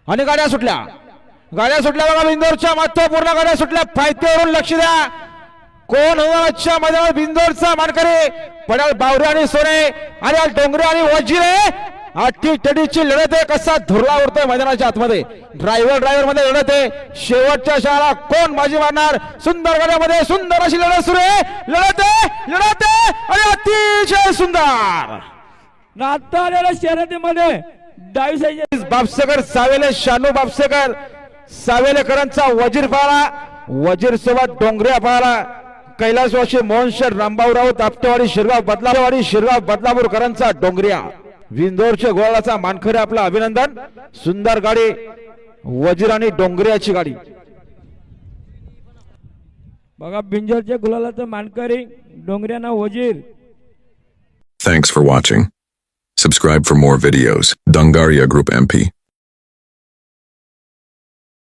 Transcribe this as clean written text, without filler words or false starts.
आणि गाड्या सुटल्या बघा बिंदोरच्या महत्वपूर्ण गाड्या सुटल्या पायथ्यावरून लक्ष द्या कोण आजच्या मैदानात बिंदोरचा मानकरी पडाल बावरे आणि सोने आणि डोंगरे आणि वजिरे अटी तडीची लढत आहे कसा धुरळा उरतोय मैदानाच्या आतमध्ये ड्रायव्हर मध्ये लढत आहे शेवटच्या शाळा कोण बाजी मारणार सुंदर गाड्यामध्ये सुंदर अशी लढत सुरू आहे लढत आहे आणि अतिशय सुंदर नाता आलेल्या शर्यतीमध्ये डावी साईडचे बापसेकर सावेले शानू बापसेकर सावेलेकरांचा वजीर पाहला वजीर सोबत डोंगऱ्या पाहला कैलासवासी मोहनशर रामभाऊराव तापटेवाडी शिरगाव बदलापूरकरांचा डोंगऱ्या विंदोरच्या गोळाचा मानकरी आपला अभिनंदन सुंदर गाडी वजीर आणि डोंगऱ्याची गाडी बघा बिंजोरच्या गुलालाचं मानकरी डोंगऱ्यांना वजीर. Thanks for watching. Subscribe for more videos. Dangaria Group MP.